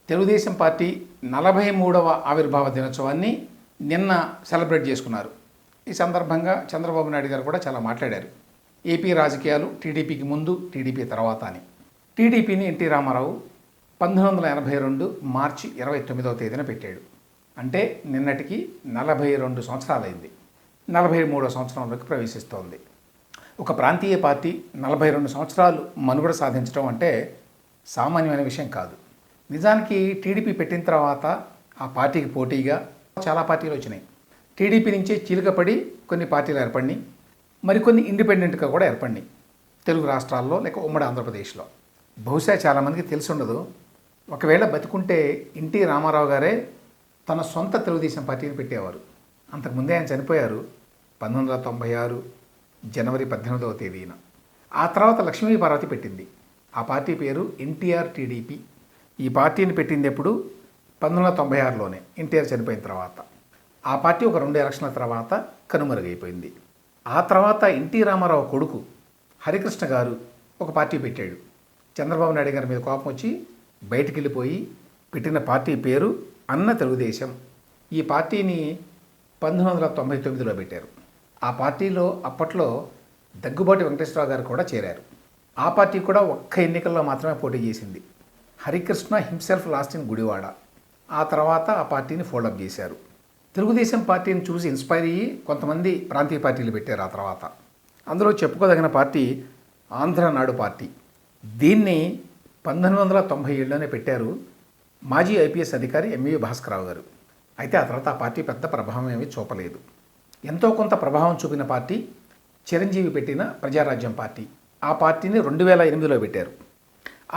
Telugu Desam party 43వ ఆవిర్భావ దినోత్సవాన్ని నిన్న సెలబ్రేట్ చేసుకున్నారు. ఈ సందర్భంగా చంద్రబాబు నాయుడు గారు కూడా చాలా మాట్లాడారు. ఏపీ రాజకీయాలు టీడీపీకి ముందు, టీడీపీ తర్వాత అని. టీడీపీని ఎన్టీ రామారావు 1982 మార్చి 29వ తేదీన పెట్టాడు. అంటే నిన్నటికి 42 సంవత్సరాలైంది. 43వ సంవత్సరంలోకి ప్రవేశిస్తోంది. ఒక ప్రాంతీయ పార్టీ 42 సంవత్సరాలు మనుగడ సాధించడం అంటే సామాన్యమైన విషయం కాదు. నిజానికి టీడీపీ పెట్టిన తర్వాత ఆ పార్టీకి పోటీగా చాలా పార్టీలు వచ్చినాయి. టీడీపీ నుంచే చీలికపడి కొన్ని పార్టీలు ఏర్పడినాయి, మరికొన్ని ఇండిపెండెంట్గా కూడా ఏర్పడినాయి తెలుగు రాష్ట్రాల్లో లేక ఉమ్మడి ఆంధ్రప్రదేశ్లో. బహుశా చాలామందికి తెలిసి ఉండదు. ఒకవేళ బతికుంటే ఎన్టీ రామారావు గారే తన సొంత తెలుగుదేశం పార్టీని పెట్టేవారు. అంతకుముందే ఆయన చనిపోయారు 1996 జనవరి 18వ తేదీన. ఆ తర్వాత లక్ష్మీ పార్వతి పెట్టింది. ఆ పార్టీ పేరు ఎన్టీఆర్ టీడీపీ. ఈ పార్టీని పెట్టింది ఎప్పుడు 1996లోనే, ఎన్టీఆర్ చనిపోయిన తర్వాత. ఆ పార్టీ ఒక 2 ఎలక్షన్ల తర్వాత కనుమరుగైపోయింది. ఆ తర్వాత ఎన్టీ రామారావు కొడుకు హరికృష్ణ గారు ఒక పార్టీ పెట్టాడు. చంద్రబాబు నాయుడు గారి మీద కోపం వచ్చి బయటికి వెళ్ళిపోయి పెట్టిన పార్టీ పేరు అన్న తెలుగుదేశం. ఈ పార్టీని 1999లో పెట్టారు. ఆ పార్టీలో అప్పట్లో దగ్గుబాటి వెంకటేశ్వరరావు గారు కూడా చేరారు. ఆ పార్టీ కూడా ఒక్క ఎన్నికల్లో మాత్రమే పోటీ చేసింది. Harikrishna himself last in Gudivada. ఆ తర్వాత ఆ పార్టీని ఫోల్డప్ చేశారు. తెలుగుదేశం పార్టీని చూసి ఇన్స్పైర్ అయ్యి కొంతమంది ప్రాంతీయ పార్టీలు పెట్టారు ఆ తర్వాత. అందులో చెప్పుకోదగిన పార్టీ ఆంధ్రనాడు పార్టీ. దీన్ని 1997లోనే పెట్టారు మాజీ ఐపీఎస్ అధికారి ఎంవి భాస్కరరావు గారు. అయితే ఆ తర్వాత ఆ పార్టీ పెద్ద ప్రభావం ఏమీ చూపలేదు. ఎంతో కొంత ప్రభావం చూపిన పార్టీ చిరంజీవి పెట్టిన ప్రజారాజ్యం పార్టీ. ఆ పార్టీని 2008లో పెట్టారు.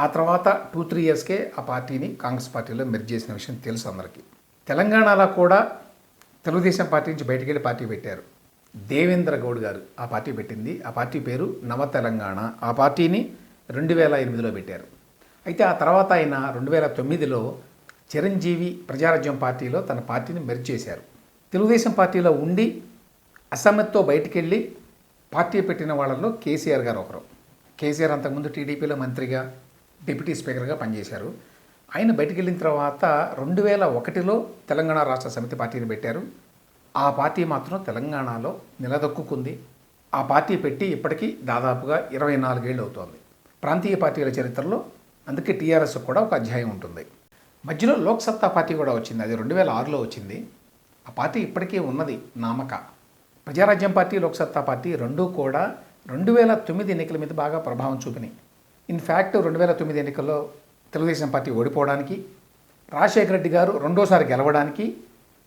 ఆ తర్వాత 2-3 ఇయర్స్కే ఆ పార్టీని కాంగ్రెస్ పార్టీలో మెర్జ్ చేసిన విషయం తెలుసు అందరికీ. తెలంగాణలో కూడా తెలుగుదేశం పార్టీ నుంచి బయటికి వెళ్ళి పార్టీ పెట్టారు. దేవేంద్ర గౌడ్ గారు ఆ పార్టీ పెట్టింది. ఆ పార్టీ పేరు నవ తెలంగాణ. ఆ పార్టీని 2008లో పెట్టారు. అయితే ఆ తర్వాత ఆయన 2009లో చిరంజీవి ప్రజారాజ్యం పార్టీలో తన పార్టీని మెర్జ్ చేశారు. తెలుగుదేశం పార్టీలో ఉండి అసమ్మతితో బయటికి వెళ్ళి పార్టీ పెట్టిన వాళ్ళలో కేసీఆర్ గారు ఒకరు. కేసీఆర్ అంతకుముందు టీడీపీలో మంత్రిగా, డిప్యూటీ స్పీకర్గా పనిచేశారు. ఆయన బయటికి వెళ్ళిన తర్వాత 2001లో తెలంగాణ రాష్ట్ర సమితి పార్టీని పెట్టారు. ఆ పార్టీ మాత్రం తెలంగాణలో నిలదొక్కుంది. ఆ పార్టీ పెట్టి ఇప్పటికీ దాదాపుగా 24 ఏళ్ళు అవుతోంది. ప్రాంతీయ పార్టీల చరిత్రలో అందుకే టీఆర్ఎస్ కూడా ఒక అధ్యాయం ఉంటుంది. మధ్యలో లోక్సత్తా పార్టీ కూడా వచ్చింది. అది 2006లో వచ్చింది. ఆ పార్టీ ఇప్పటికీ ఉన్నది నామక. ప్రజారాజ్యం పార్టీ, లోక్సత్తా పార్టీ రెండూ కూడా 2009 ఎన్నికల మీద బాగా ప్రభావం చూపినాయి. ఇన్ఫ్యాక్ట్ 2009 ఎన్నికల్లో తెలుగుదేశం పార్టీ ఓడిపోవడానికి, రాజశేఖర రెడ్డి గారు రెండోసారి గెలవడానికి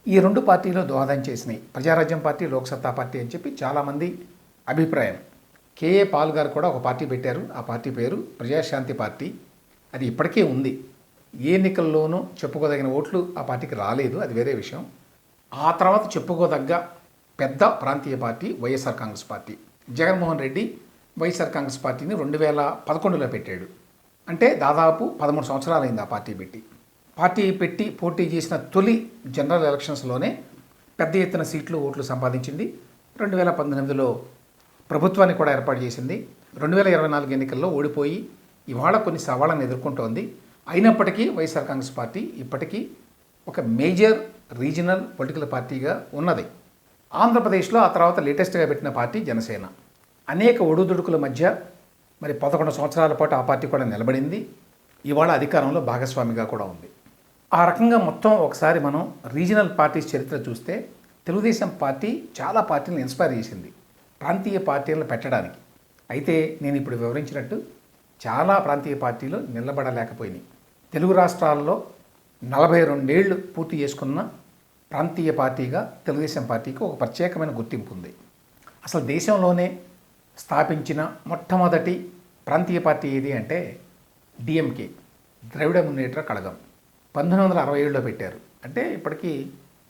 ఈ 2 పార్టీలు దోహదం చేసినాయి. ప్రజారాజ్యం పార్టీ, లోక్సత్తా పార్టీ అని చెప్పి చాలామంది అభిప్రాయం. కేఏ పాల్ గారు కూడా ఒక పార్టీ పెట్టారు. ఆ పార్టీ పేరు ప్రజాశాంతి పార్టీ. అది ఇప్పటికే ఉంది. ఏ ఎన్నికల్లోనూ చెప్పుకోదగిన ఓట్లు ఆ పార్టీకి రాలేదు, అది వేరే విషయం. ఆ తర్వాత చెప్పుకోదగ్గ పెద్ద ప్రాంతీయ పార్టీ వైఎస్ఆర్ కాంగ్రెస్ పార్టీ. జగన్మోహన్ రెడ్డి వైఎస్ఆర్ కాంగ్రెస్ పార్టీని 2011లో పెట్టాడు. అంటే దాదాపు 13 సంవత్సరాలైంది ఆ పార్టీ పెట్టి. పార్టీ పెట్టి పోటీ చేసిన తొలి జనరల్ ఎలక్షన్స్లోనే పెద్ద ఎత్తున సీట్లు, ఓట్లు సంపాదించింది. 2018లో ప్రభుత్వాన్ని కూడా ఏర్పాటు చేసింది. 2024 ఎన్నికల్లో ఓడిపోయి ఇవాళ కొన్ని సవాళ్ళను ఎదుర్కొంటోంది. అయినప్పటికీ వైఎస్ఆర్ కాంగ్రెస్ పార్టీ ఇప్పటికీ ఒక మేజర్ రీజనల్ పొలిటికల్ పార్టీగా ఉన్నది. ఆంధ్రప్రదేశ్లో ఆ తర్వాత లేటెస్ట్గా పెట్టిన పార్టీ జనసేన. అనేక ఒడుదుడుకుల మధ్య మరి 11 సంవత్సరాల పాటు ఆ పార్టీ కూడా నిలబడింది. ఇవాళ అధికారంలో భాగస్వామిగా కూడా ఉంది. ఆ రకంగా మొత్తం ఒకసారి మనం రీజనల్ పార్టీస్ చరిత్ర చూస్తే తెలుగుదేశం పార్టీ చాలా పార్టీలను ఇన్స్పైర్ చేసింది ప్రాంతీయ పార్టీలను పెట్టడానికి. అయితే నేను ఇప్పుడు వివరించినట్టు చాలా ప్రాంతీయ పార్టీలు నిలబడలేకపోయినాయి. తెలుగు రాష్ట్రాల్లో 42 ఏళ్ళు పూర్తి చేసుకున్న ప్రాంతీయ పార్టీగా తెలుగుదేశం పార్టీకి ఒక ప్రత్యేకమైన గుర్తింపు ఉంది. అసలు దేశంలోనే స్థాపించిన మొట్టమొదటి ప్రాంతీయ పార్టీ ఏది అంటే డిఎంకే, ద్రవిడ మున్నేట్ర కళగం. 1967లో పెట్టారు. అంటే ఇప్పటికీ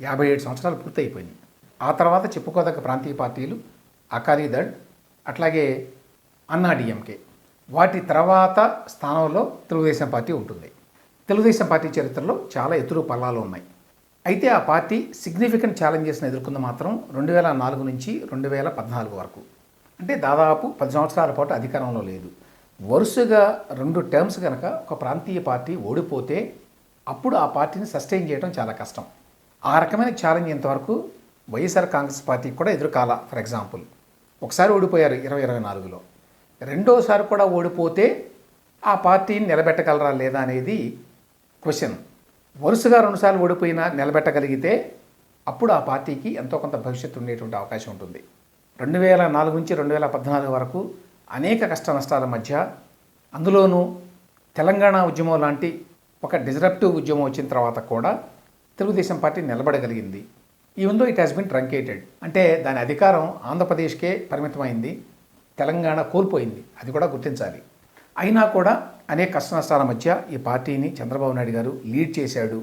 57 సంవత్సరాలు పూర్తయిపోయినాయి. ఆ తర్వాత చెప్పుకోదగ్గ ప్రాంతీయ పార్టీలు అకాలీదళ్, అట్లాగే అన్నా డిఎంకే. వాటి తర్వాత స్థానంలో తెలుగుదేశం పార్టీ ఉంటుంది. తెలుగుదేశం పార్టీ చరిత్రలో చాలా ఎత్తులు పల్లాలు ఉన్నాయి. అయితే ఆ పార్టీ సిగ్నిఫికెంట్ ఛాలెంజెస్ని ఎదుర్కొంది మాత్రం 2004 నుంచి 2014 వరకు. అంటే దాదాపు 10 సంవత్సరాల పాటు అధికారంలో లేదు. వరుసగా 2 టర్మ్స్ కనుక ఒక ప్రాంతీయ పార్టీ ఓడిపోతే అప్పుడు ఆ పార్టీని సస్టైన్ చేయడం చాలా కష్టం. ఆ రకమైన ఛాలెంజ్ ఇంతవరకు వైఎస్ఆర్ కాంగ్రెస్ పార్టీకి కూడా ఎదురుకాల. ఫర్ ఎగ్జాంపుల్, ఒకసారి ఓడిపోయారు 2024లో, రెండోసారి కూడా ఓడిపోతే ఆ పార్టీని నిలబెట్టగలరా లేదా అనేది క్వశ్చన్. వరుసగా రెండుసార్లు ఓడిపోయినా నిలబెట్టగలిగితే అప్పుడు ఆ పార్టీకి ఎంతో కొంత భవిష్యత్తు ఉండేటువంటి అవకాశం ఉంటుంది. 2004 నుంచి 2014 వరకు అనేక కష్ట నష్టాల మధ్య, అందులోనూ తెలంగాణ ఉద్యమం లాంటి ఒక డిజరప్టివ్ ఉద్యమం వచ్చిన తర్వాత కూడా తెలుగుదేశం పార్టీ నిలబడగలిగింది. Even though it has been truncated, అంటే దాని అధికారం ఆంధ్రప్రదేశ్కే పరిమితమైంది, తెలంగాణ కోల్పోయింది, అది కూడా గుర్తించాలి. అయినా కూడా అనేక కష్ట నష్టాల మధ్య ఈ పార్టీని చంద్రబాబు నాయుడు గారు లీడ్ చేశాడు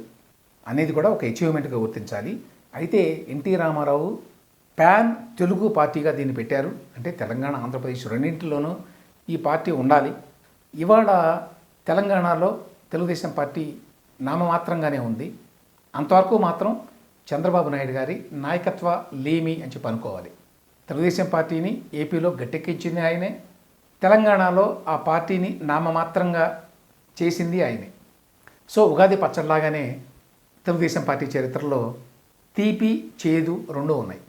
అనేది కూడా ఒక అచీవ్మెంట్గా గుర్తించాలి. అయితే ఎన్టీ రామారావు పాన్ తెలుగు పార్టీగా దీన్ని పెట్టారు. అంటే తెలంగాణ ఆంధ్రప్రదేశ్ రెండింటిలోనూ ఈ పార్టీ ఉండాలి. ఇవాళ తెలంగాణలో తెలుగుదేశం పార్టీ నామమాత్రంగానే ఉంది. అంతవరకు మాత్రం చంద్రబాబు నాయుడు గారి నాయకత్వ లేమి అని చెప్పి అనుకోవాలి. తెలుగుదేశం పార్టీని ఏపీలో గట్టెక్కించింది ఆయనే, తెలంగాణలో ఆ పార్టీని నామమాత్రంగా చేసింది ఆయనే. సో ఉగాది పచ్చడిలాగానే తెలుగుదేశం పార్టీ చరిత్రలో తీపి చేదు రెండూ ఉన్నాయి.